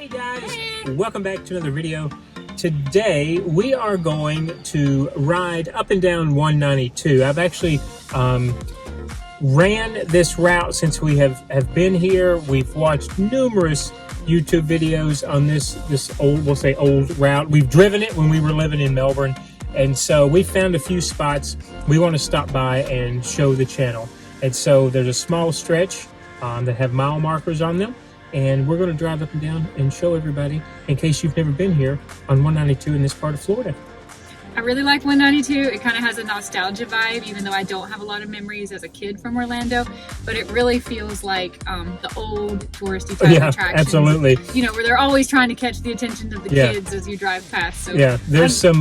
Hey guys, welcome back to another video. Today we are going to ride up and down 192. I've actually ran this route since we have been here. We've watched numerous YouTube videos on this old, we'll say old route. We've driven it when we were living in Melbourne, and so we found a few spots we want to stop by and show the channel. And so there's a small stretch that have mile markers on them, and we're going to drive up and down and show everybody in case you've never been here on 192 in this part of Florida. I really like 192. It kind of has a nostalgia vibe, even though I don't have a lot of memories as a kid from Orlando, but it really feels like the old touristy type attractions. Absolutely. You know, where they're always trying to catch the attention of the kids as you drive past. So yeah, there's some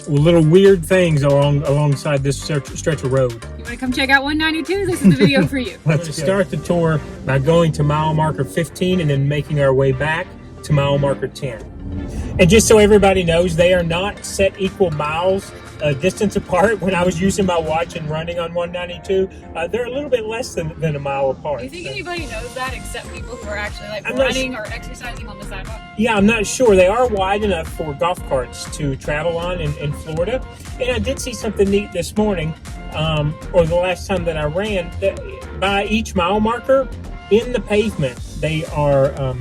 little weird things alongside this stretch of road. You want to come check out 192? This is the video for you. Let's start the tour by going to mile marker 15 and then making our way back to mile marker 10. And just so everybody knows, they are not set equal miles distance apart. When I was using my watch and running on 192, they're a little bit less than a mile apart. Do you think anybody knows that except people who are actually like running or exercising on the sidewalk? Yeah, I'm not sure. They are wide enough for golf carts to travel on in Florida. And I did see something neat this morning, or the last time that I ran, that by each mile marker in the pavement, they are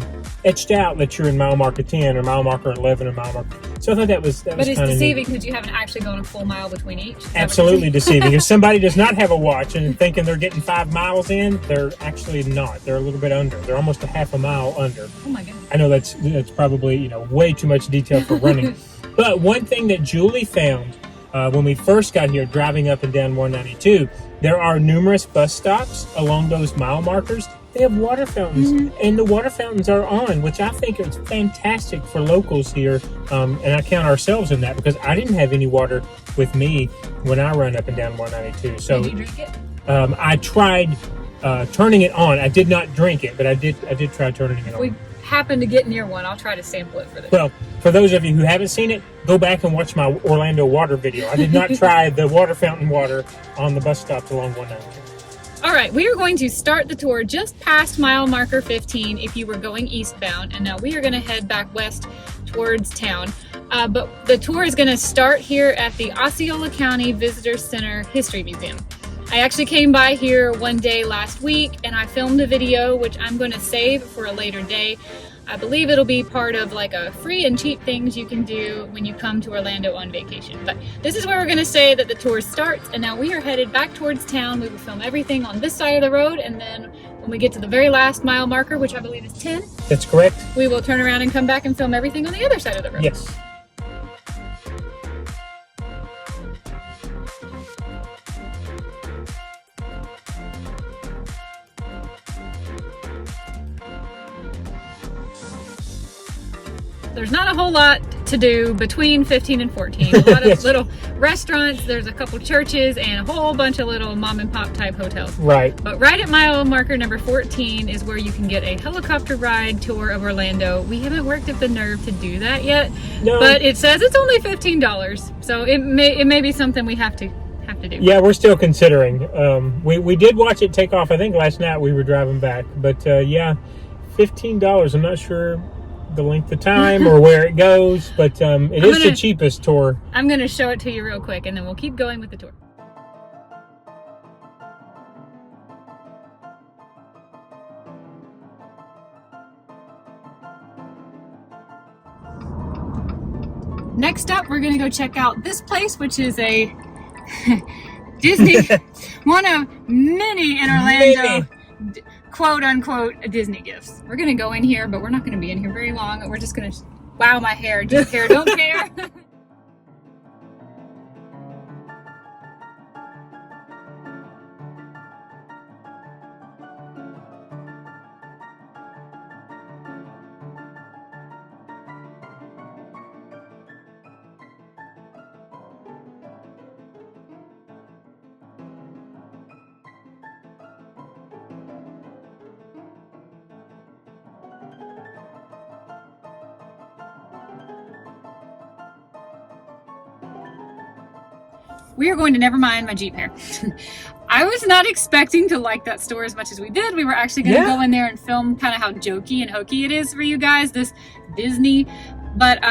etched out that you're in mile marker 10 or mile marker 11 or mile marker. So I thought that was But it's deceiving because you haven't actually gone a full mile between each. Absolutely deceiving. If somebody does not have a watch and thinking they're getting 5 miles in, they're actually not. They're a little bit under. They're almost a half a mile under. Oh my goodness. I know that's probably way too much detail for running. But one thing that Julie found when we first got here driving up and down 192, there are numerous bus stops along those mile markers. They have water fountains, and the water fountains are on, which I think is fantastic for locals here. And I count ourselves in that because I didn't have any water with me when I run up and down 192. So did you drink it? I tried turning it on. I did not drink it, but I did try turning it on. We happened to get near one. I'll try to sample it for this. Well, for those of you who haven't seen it, go back and watch my Orlando water video. I did not try the water fountain water on the bus stops along 192. All right, we are going to start the tour just past mile marker 15 if you were going eastbound, and now we are going to head back west towards town. But the tour is going to start here at the Osceola County Visitor Center History Museum. I actually came by here one day last week and I filmed a video which I'm going to save for a later day. I believe it'll be part of like a free and cheap things you can do when you come to Orlando on vacation. But this is where we're going to say that the tour starts, and now we are headed back towards town. We will film everything on this side of the road, and then when we get to the very last mile marker, which I believe is 10. That's correct. We will turn around and come back and film everything on the other side of the road. Yes. There's not a whole lot to do between 15 and 14. A lot of little restaurants, there's a couple churches, and a whole bunch of little mom and pop type hotels. Right. But right at mile marker number 14 is where you can get a helicopter ride tour of Orlando. We haven't worked up the nerve to do that yet, but it says it's only $15. So it may be something we have to do. Yeah, we're still considering. We did watch it take off, I think last night we were driving back, but yeah, $15. I'm not sure the length of time or where it goes, but it is the cheapest tour. I'm going to show it to you real quick and then we'll keep going with the tour. Next up, we're going to go check out this place, which is a Disney, one of many in Orlando. Quote unquote Disney gifts. We're gonna go in here, but we're not gonna be in here very long. We're just gonna wow my hair. Do care, don't care. We are going to never mind my Jeep hair. I was not expecting to like that store as much as we did. We were actually going to go in there and film kind of how jokey and hokey it is for you guys, this Disney. But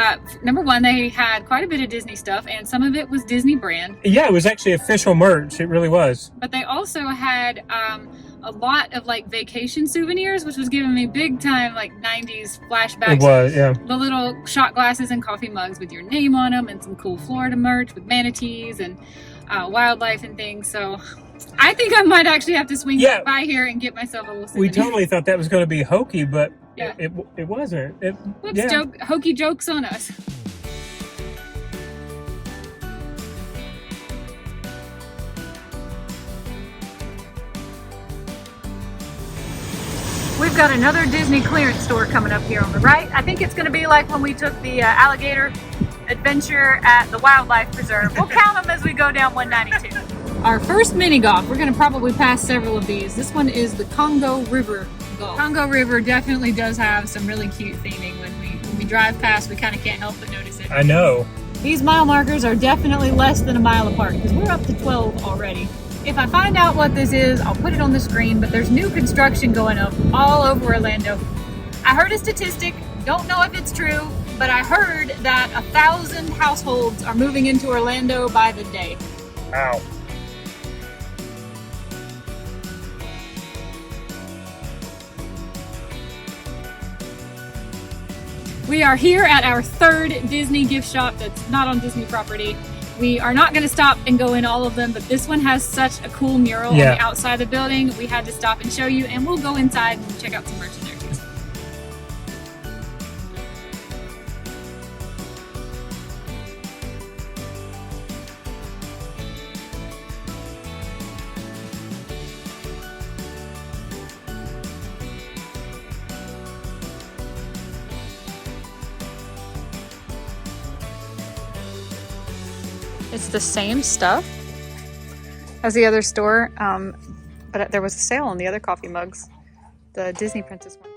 number one, they had quite a bit of Disney stuff, and some of it was Disney brand. Yeah, it was actually official merch. It really was. But they also had a lot of like vacation souvenirs, which was giving me big time like 90s flashbacks. It was, yeah. The little shot glasses and coffee mugs with your name on them, and some cool Florida merch with manatees and wildlife and things. So I think I might actually have to swing by here and get myself a little souvenir. We totally thought that was going to be hokey, but yeah. it wasn't. Whoops, hokey jokes on us. We've got another Disney clearance store coming up here on the right. I think it's going to be like when we took the alligator adventure at the wildlife preserve. We'll count them as we go down 192. Our first mini golf, we're going to probably pass several of these. This one is the Congo River golf. Congo River definitely does have some really cute theming. When we drive past, we kind of can't help but notice it. I know. These mile markers are definitely less than a mile apart because we're up to 12 already. If I find out what this is, I'll put it on the screen, but there's new construction going up all over Orlando. I heard a statistic, don't know if it's true, but I heard that 1,000 households are moving into Orlando by the day. Wow. We are here at our third Disney gift shop that's not on Disney property. We are not going to stop and go in all of them, but this one has such a cool mural on the outside of the building. We had to stop and show you, and we'll go inside and check out some merch in there too. It's the same stuff as the other store, but there was a sale on the other coffee mugs, the Disney Princess one.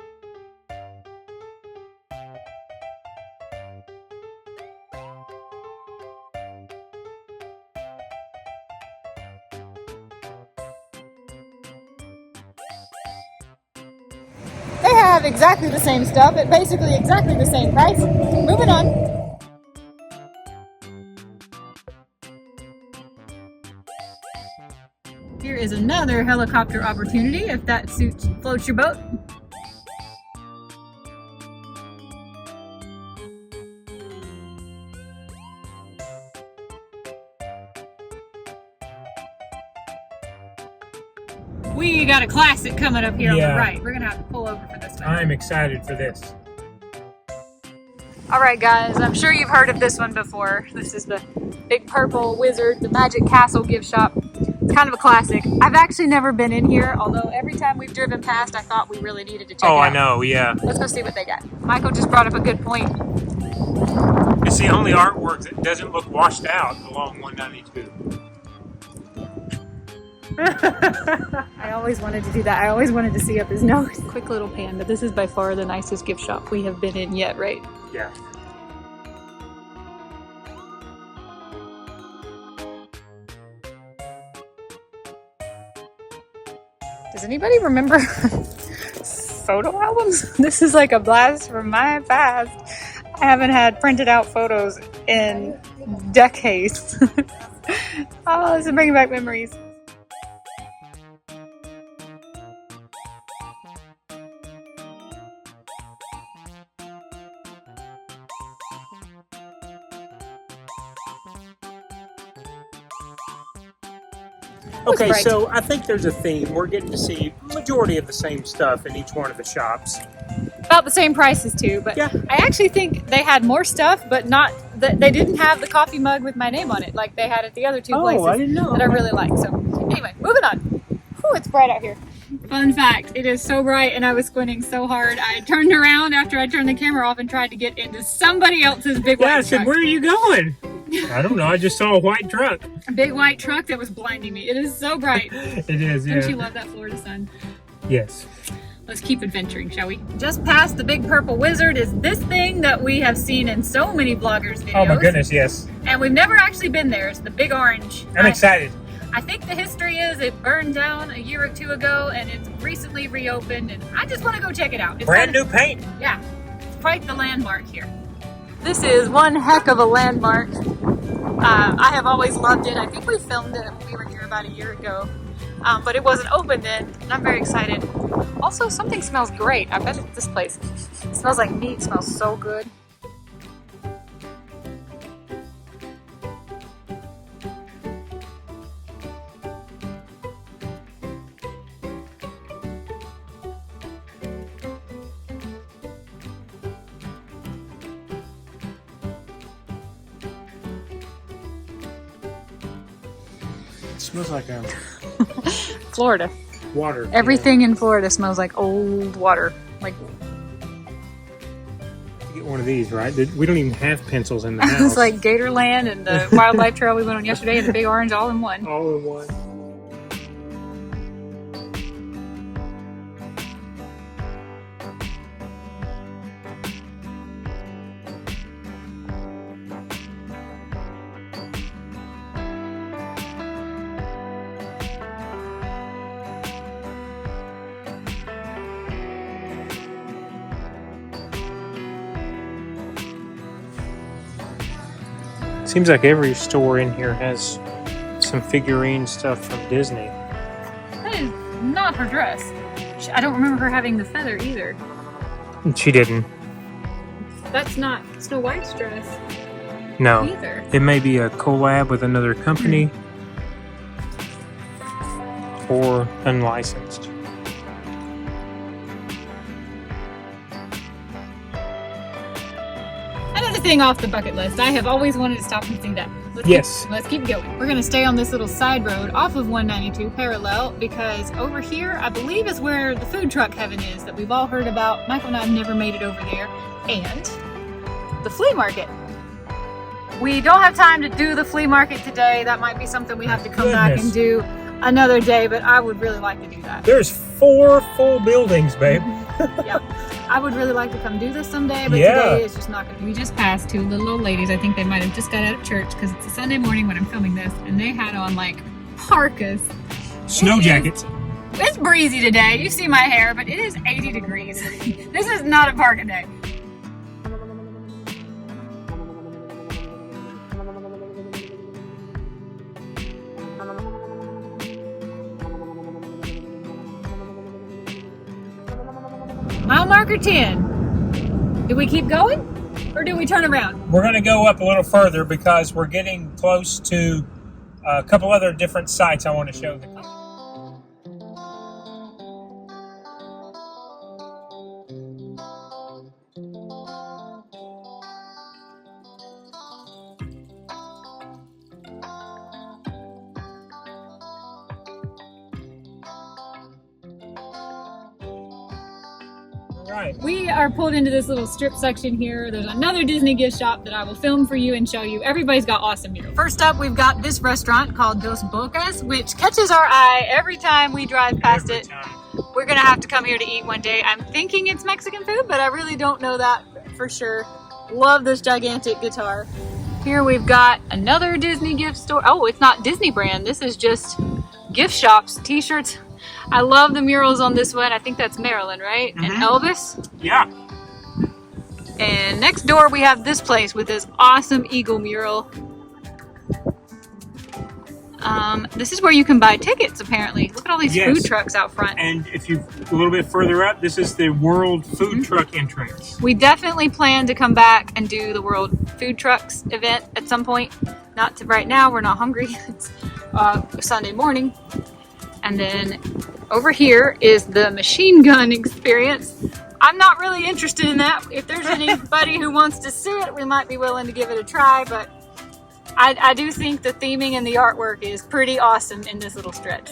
They have exactly the same stuff at basically exactly the same price. Moving on. Here is another helicopter opportunity if that floats your boat. We got a classic coming up here on the right. We're gonna have to pull over for this one. I'm excited for this. All right, guys, I'm sure you've heard of this one before. This is the Big Purple Wizard, the Magic Castle gift shop. It's kind of a classic. I've actually never been in here, although every time we've driven past, I thought we really needed to check it out. Oh, I know, yeah. Let's go see what they got. Michael just brought up a good point. It's the only artwork that doesn't look washed out along 192. I always wanted to do that. I always wanted to see up his nose. Quick little pan, but this is by far the nicest gift shop we have been in yet, right? Yeah. Does anybody remember photo albums? This is like a blast from my past. I haven't had printed out photos in decades. Oh, this is bringing back memories. Okay, so I think there's a theme. We're getting to see majority of the same stuff in each one of the shops. About the same prices too, but yeah. I actually think they had more stuff, but not that they didn't have the coffee mug with my name on it like they had at the other two places I didn't know. that I really like. So anyway, moving on. Whew, it's bright out here. Fun fact, it is so bright and I was squinting so hard. I turned around after I turned the camera off and tried to get into somebody else's big white truck. I said, where are you going? I don't know. I just saw a white truck. A big white truck that was blinding me. It is so bright. It is, yeah. Don't you love that Florida sun? Yes. Let's keep adventuring, shall we? Just past the Big Purple Wizard is this thing that we have seen in so many bloggers' videos. Oh my goodness, yes. And we've never actually been there. It's the Big Orange. I'm excited. I think the history is it burned down a year or two ago and it's recently reopened, and I just want to go check it out. It's Brand new paint. Yeah, it's quite the landmark here. This is one heck of a landmark. I have always loved it. I think we filmed it when we were here about a year ago, but it wasn't open then, and I'm very excited. Also, something smells great. I bet it's this place. It smells like meat. It smells so good. It smells like Florida. water. Everything in Florida smells like old water. Like Get one of these, right? We don't even have pencils in the house. it's like Gatorland and the wildlife trail we went on yesterday and the Big Orange all in one. All in one. Seems like every store in here has some figurine stuff from Disney. That is not her dress. I don't remember her having the feather either. She didn't. That's not Snow White's dress No. either. It may be a collab with another company or unlicensed. Another thing off the bucket list. I have always wanted to stop and see that. Let's keep going. We're going to stay on this little side road off of 192 parallel because over here, I believe, is where the food truck heaven is that we've all heard about. Michael and I have never made it over there. And the flea market. We don't have time to do the flea market today. That might be something we have to come back and do another day, but I would really like to do that. There's 4 full buildings, babe. Yep. I would really like to come do this someday, but today is just not going to be. We just passed 2 little old ladies. I think they might have just got out of church because it's a Sunday morning when I'm filming this, and they had on like parkas. Snow jackets. It's breezy today. You see my hair, but it is 80 degrees. This is not a parka day. Mile marker 10. Do we keep going or do we turn around? We're going to go up a little further because we're getting close to a couple other different sites I want to show them. Right. We are pulled into this little strip section here. There's another Disney gift shop that I will film for you and show you. Everybody's got awesome murals. First up, we've got this restaurant called Dos Bocas, which catches our eye every time we drive past it. We're gonna have to come here to eat one day. I'm thinking it's Mexican food, but I really don't know that for sure. Love this gigantic guitar. Here we've got another Disney gift store. Oh, it's not Disney brand. This is just gift shops, t-shirts. I love the murals on this one. I think that's Marilyn, right? And Elvis. Yeah. And next door we have this place with this awesome eagle mural. This is where you can buy tickets, apparently. Look at all these food trucks out front. And if you a little bit further up, this is the World Food Truck entrance. We definitely plan to come back and do the World Food Trucks event at some point. Not to right now, we're not hungry. It's Sunday morning. And then over here is the machine gun experience. I'm not really interested in that. If there's anybody who wants to see it, we might be willing to give it a try, but I do think the theming and the artwork is pretty awesome in this little stretch.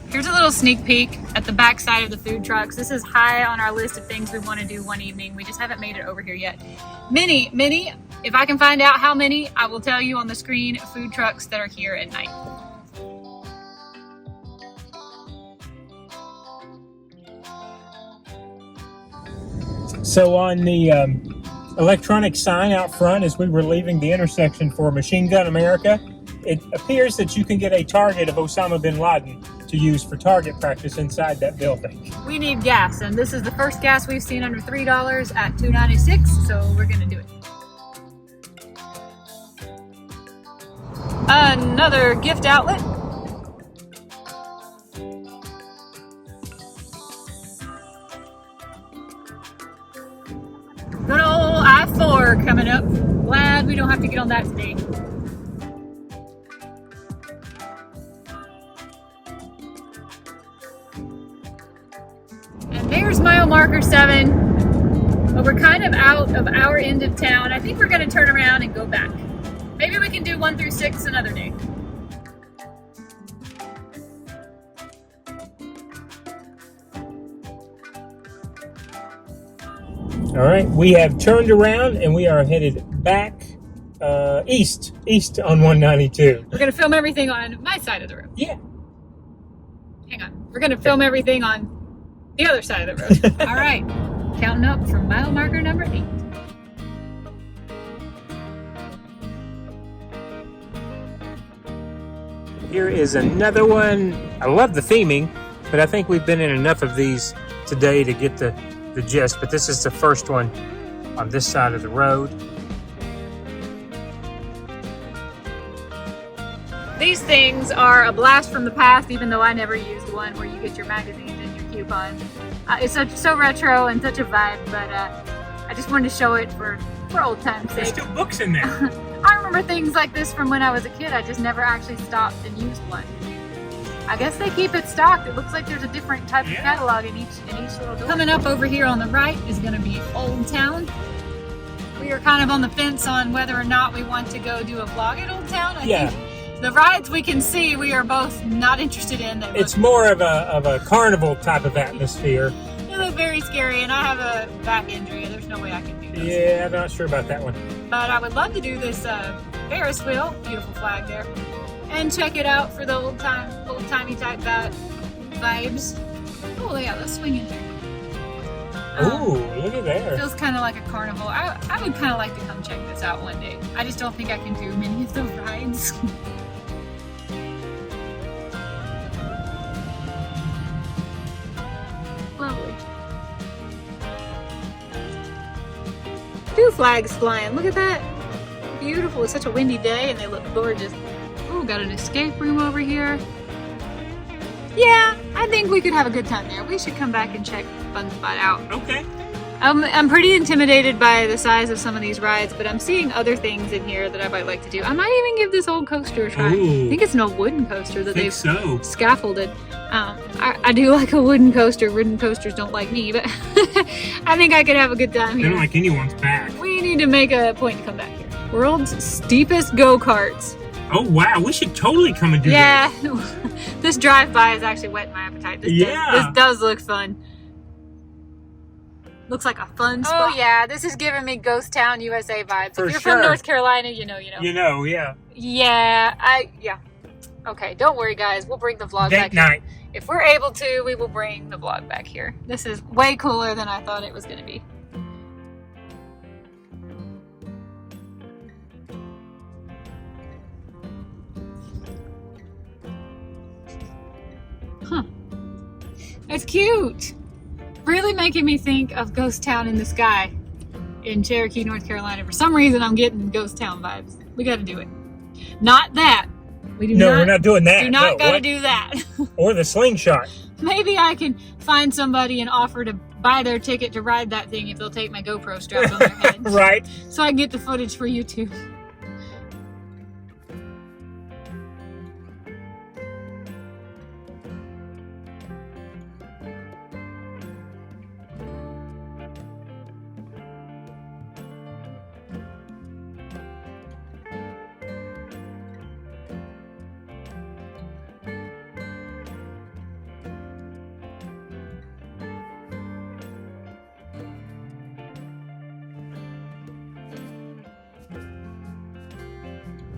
Here's a little sneak peek at the back side of the food trucks. This is high on our list of things we want to do one evening. We just haven't made it over here yet. Many, if I can find out how many, I will tell you on the screen, food trucks that are here at night. So on the electronic sign out front as we were leaving the intersection for Machine Gun America, it appears that you can get a target of Osama bin Laden to use for target practice inside that building. We need gas, and this is the first gas we've seen under $3 at $2.96, so we're gonna do it. Another gift outlet. Good old I-4 coming up. Glad we don't have to get on that today. And there's mile marker 7. But we're kind of out of our end of town. I think we're going to turn around and go back. Maybe we can do 1 through 6 another day. All right, we have turned around and we are headed back east on 192. We're going to film everything on my side of the road. Yeah. Hang on. We're going to film everything on the other side of the road. All right. Counting up from mile marker number 8. Here is another one. I love the theming, but I think we've been in enough of these today to get the gist. But this is the first one on this side of the road. These things are a blast from the past, even though I never used one where you get your magazines and your coupons. It's so retro and such a vibe, but I just wanted to show it for old time's There's sake. still books in there. I remember things like this from when I was a kid. I just never actually stopped and used one. I guess they keep it stocked. It looks like there's a different type of catalog in each little door. Coming up over here on the right is going to be Old Town. We are kind of on the fence on whether or not we want to go do a vlog at Old Town. I think the rides we can see, we are both not interested in. It's more of a carnival type of atmosphere. They look very scary, and I have a back injury. There's no way I can do this. Yeah, I'm not sure about that one. But I would love to do this Ferris wheel. Beautiful flag there. And check it out for the old-timey type vibes. Oh, yeah, let's swing in there. Ooh, look at there. Feels kind of like a carnival. I would kind of like to come check this out one day. I just don't think I can do many of those rides. Lovely. 2 flags flying. Look at that. Beautiful. It's such a windy day and they look gorgeous. Ooh, got an escape room over here. Yeah, I think we could have a good time there. We should come back and check Fun Spot out. Okay. I'm pretty intimidated by the size of some of these rides, but I'm seeing other things in here that I might like to do. I might even give this old coaster a try. Ooh. I think it's an old wooden coaster that they've scaffolded. I do like a wooden coaster. Wooden coasters don't like me, but I think I could have a good time here. They don't like anyone's back. We need to make a point to come back here. World's steepest go-karts. Oh wow, we should totally come and do yeah. This drive-by is actually whetting my appetite. This does look fun. Looks like a fun spot. Oh yeah, this is giving me Ghost Town, USA vibes. For if you're sure. from North Carolina, you know. You know, yeah. Yeah. Okay, don't worry guys, we'll bring the vlog back night. here. If we're able to, we will bring the vlog back here. This is way cooler than I thought it was gonna be. Huh. It's cute. Really making me think of Ghost Town in the Sky in Cherokee, North Carolina. For some reason, I'm getting Ghost Town vibes. We got to do it. Not that. We're not doing that. Do not got to do that. Or the slingshot. Maybe I can find somebody and offer to buy their ticket to ride that thing if they'll take my GoPro strap on their head. Right. So I can get the footage for YouTube.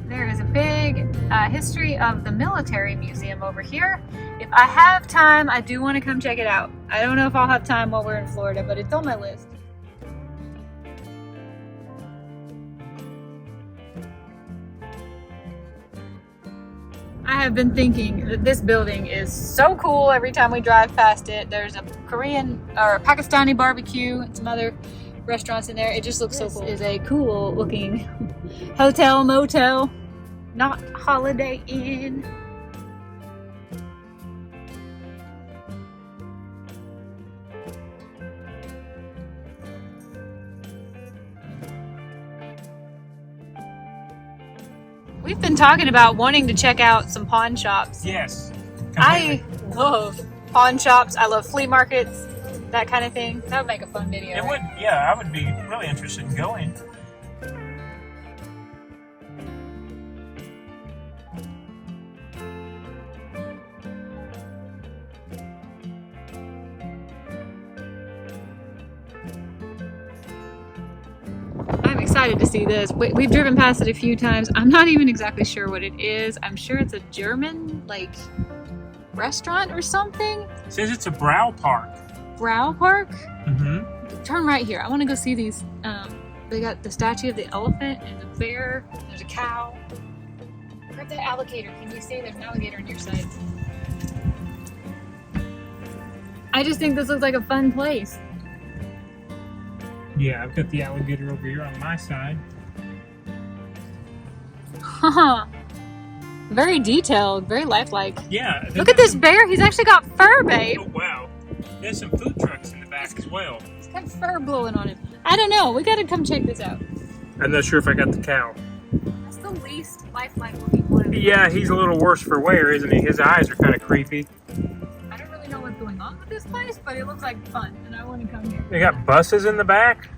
There is a big history of the military museum over here. If I have time, I do want to come check it out. I don't know if I'll have time while we're in Florida, but it's on my list. I have been thinking that this building is so cool every time we drive past it. There's a Korean or Pakistani barbecue and some other restaurants in there. It just looks so cool. This is a cool looking hotel, motel, not Holiday Inn. We've been talking about wanting to check out some pawn shops. Yes. I love pawn shops. I love flea markets, that kind of thing. That would make a fun video. It would, yeah, I would be really interested in going. I'm excited to see this. We've driven past it a few times. I'm not even exactly sure what it is. I'm sure it's a German, like, restaurant or something. It says it's a brow park. Brow park? Mm-hmm. Turn right here. I want to go see these. They got the statue of the elephant and the bear. There's a cow. Grab that alligator. Can you see there's an alligator on your side? I just think this looks like a fun place. Yeah, I've got the alligator over here on my side. Haha. Very detailed, very lifelike. Yeah. Look at this bear. He's actually got fur, babe. Oh, wow. There's some food trucks in the back as well. He's got fur blowing on him. I don't know. We gotta come check this out. I'm not sure if I got the cow. That's the least lifelike looking one. Yeah, he's a little worse for wear, isn't he? His eyes are kind of creepy. I don't really know what's going on with this place, but it looks like fun, and I want to come here. They got buses in the back.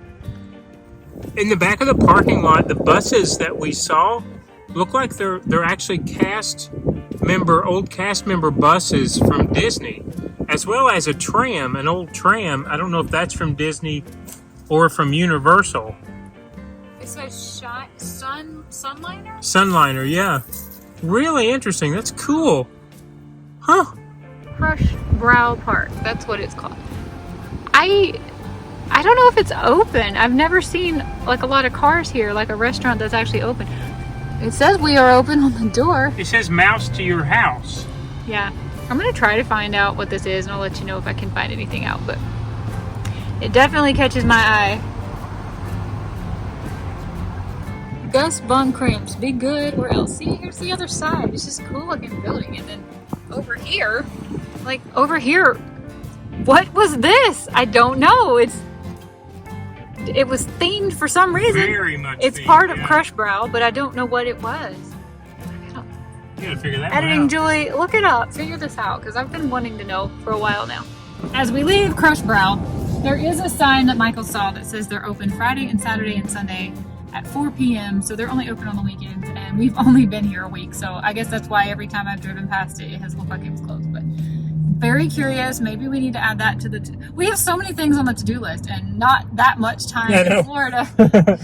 In the back of the parking lot, the buses that we saw look like they're actually old cast member buses from Disney, as well as a tram, an old tram. I don't know if that's from Disney or from Universal. It says Sunliner? Sunliner, yeah. Really interesting. That's cool. Huh. Crush Brow Park. That's what it's called. I don't know if it's open. I've never seen like a lot of cars here, like a restaurant that's actually open. It says we are open on the door. It says mouse to your house. Yeah. I'm going to try to find out what this is, and I'll let you know if I can find anything out, but it definitely catches my eye. Gus Von Crimps, be good or else. See, here's the other side. It's just a cool looking building. And then over here, what was this? I don't know. It was themed for some reason. Very much It's themed, part of yeah. Crush Brow, but I don't know what it was. You gotta figure that Editing one out. Julie, look it up. Figure this out, because I've been wanting to know for a while now. As we leave Crush Brow, there is a sign that Michael saw that says they're open Friday and Saturday and Sunday at 4 p.m. So they're only open on the weekends, and we've only been here a week. So I guess that's why every time I've driven past it, it has looked like it was closed. But very curious. Maybe we need to add that to the. We have so many things on the to-do list, and not that much time in Florida.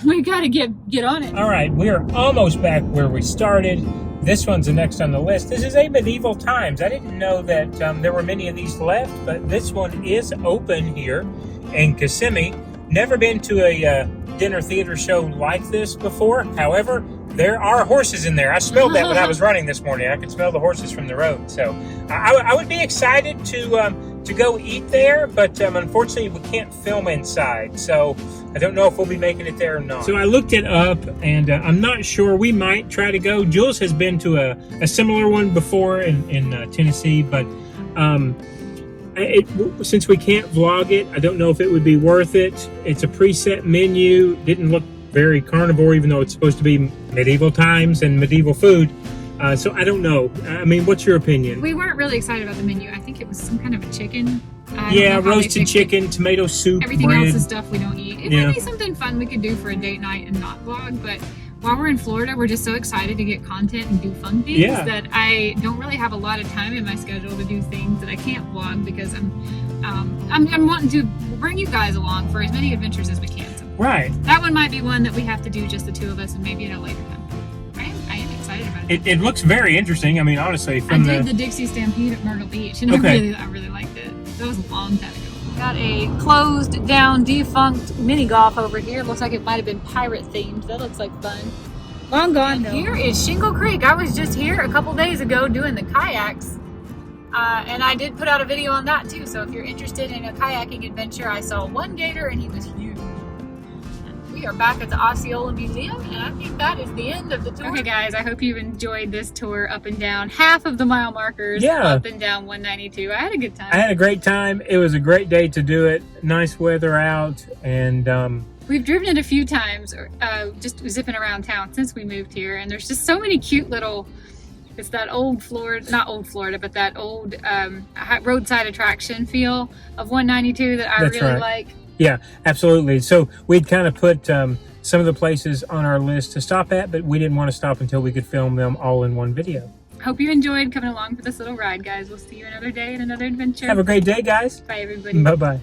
We got to get on it. All right, we are almost back where we started. This one's the next on the list. This is a Medieval Times. I didn't know that there were many of these left, but this one is open here in Kissimmee. Never been to a dinner theater show like this before. However, there are horses in there. I smelled that when I was running this morning. I could smell the horses from the road. So I would be excited to go eat there, but unfortunately we can't film inside. So I don't know if we'll be making it there or not. So I looked it up, and I'm not sure. We might try to go. Jules has been to a similar one before in Tennessee, but since we can't vlog it, I don't know if it would be worth it. It's a preset menu. Didn't look very carnivore, even though it's supposed to be medieval times and medieval food. So I don't know. I mean, what's your opinion? We weren't really excited about the menu. I think it was some kind of a chicken. Yeah, roasted chicken, tomato soup, everything bread. else is stuff we don't eat. It might be something fun we could do for a date night and not vlog, but while we're in Florida, we're just so excited to get content and do fun things that I don't really have a lot of time in my schedule to do things that I can't vlog, because I'm wanting to bring you guys along for as many adventures as we can. So Right. that one might be one that we have to do just the two of us, and maybe at a later time. I am excited about it. It looks very interesting. I mean, honestly, I did the Dixie Stampede at Myrtle Beach, and Okay. I really liked it. That was a long time ago. Got a closed down, defunct mini golf over here. Looks like it might have been pirate themed. That looks like fun. Long gone though. Here is Shingle Creek. I was just here a couple days ago doing the kayaks. And I did put out a video on that too. So if you're interested in a kayaking adventure, I saw one gator and he was huge. We are back at the Osceola Museum, and I think that is the end of the tour. Okay guys, I hope you've enjoyed this tour up and down half of the mile markers. Yeah. Up and down 192. I had a good time. I had a great time. It was a great day to do it. Nice weather out, and We've driven it a few times, just zipping around town since we moved here, and there's just so many cute little, it's that old Florida, not old Florida, but that old roadside attraction feel of 192 that I That's really right. like. yeah, absolutely. So we'd kind of put some of the places on our list to stop at, but we didn't want to stop until we could film them all in one video. Hope you enjoyed coming along for this little ride, guys. We'll see you another day and another adventure. Have a great day, guys. Bye, everybody. Bye-bye.